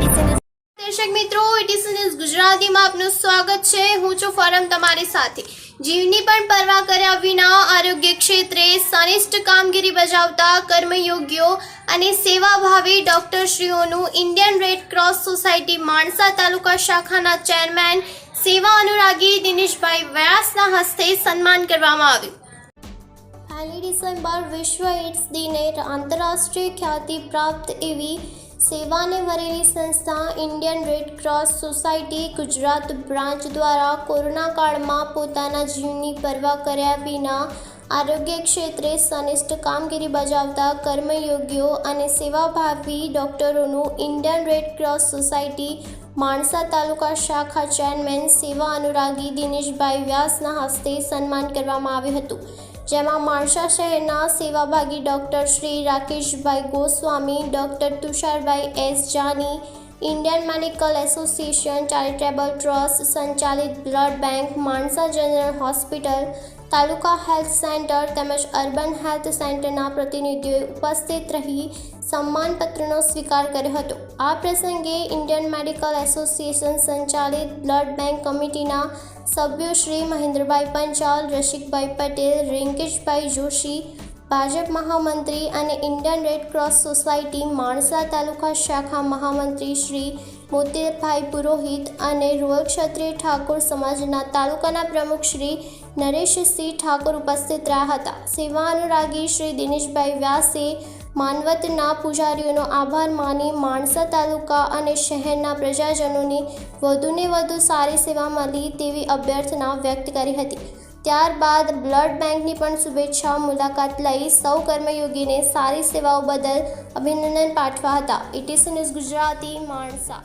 દર્શક મિત્રો, ATC news ગુજરાતીમાં આપનું સ્વાગત છે। હું છું ફરમ તમારી સાથે। જીવની પણ પરવા કર્યા વિના આરોગ્ય ક્ષેત્રે સનિષ્ઠ કામગીરી બજાવતા કર્મયોગીઓ અને સેવાભાવી ડોક્ટરશ્રીઓનું Indian red cross society Mansa taluka શાખાના ચેરમેન સેવા અનુરાગી દિનેશભાઈ વ્યાસના હસ્તે સન્માન કરવામાં આવ્યું। 1 ડિસેમ્બર વિશ્વ એડ્સ દિને આંતરરાષ્ટ્રીય ખ્યાતિ પ્રાપ્ત એવી સેવાને વરેલી સંસ્થા Indian red cross society Gujarat branch દ્વારા કોરોના કાળમાં પોતાના જીવની પરવા કર્યા વિના આરોગ્ય ક્ષેત્રે સનિષ્ઠ કામગીરી બજાવતા કર્મયોગીઓ અને સેવાભાવી ડોક્ટરોનું Indian red cross society Mansa taluka શાખા ચેરમેન સેવા અનુરાગી દિનેશભાઈ વ્યાસના હસ્તે સન્માન કરવામાં આવ્યું હતું, જેમાં માણસા શહેરના સેવાભાગી doctor Shri Rakeshbhai Goswami, doctor Tusharbhai S Jani, Indian medical association charitable trust સંચાલિત blood bank, Mansa general hospital, taluka health centre તેમજ અર્બન હેલ્થ સેન્ટરના પ્રતિનિધિઓએ ઉપસ્થિત રહી સન્માનપત્રનો સ્વીકાર કર્યો હતો। આ પ્રસંગે ઇન્ડિયન મેડિકલ એસોસિએશન સંચાલિત બ્લડ બેંક કમિટીના સભ્યો શ્રી મહેન્દ્રભાઈ પંચાલ, રસિકભાઈ પટેલ, રિંકેશભાઈ જોશી, ભાજપ મહામંત્રી અને Indian red cross society Mansa taluka શાખા મહામંત્રી શ્રી મોતીભાઈ પુરોહિત અને રોયલ ક્ષત્રિય ઠાકોર સમાજના તાલુકાના પ્રમુખ શ્રી નરેશસિંહ ઠાકોર ઉપસ્થિત રહ્યા હતા। સેવા અનુરાગી શ્રી દિનેશભાઈ વ્યાસે માનવતના પૂજારીઓનો આભાર માની માણસા તાલુકા અને શહેરના પ્રજાજનોની વધુને વધુ સારી સેવા મળી તેવી અભ્યર્થના વ્યક્ત કરી હતી। ત્યારબાદ બ્લડ બેંકની પણ શુભેચ્છા મુલાકાત લઈ સૌ કર્મયોગીને સારી સેવાઓ બદલ અભિનંદન પાઠવ્યા હતા। ATC news Gujarati, Mansa.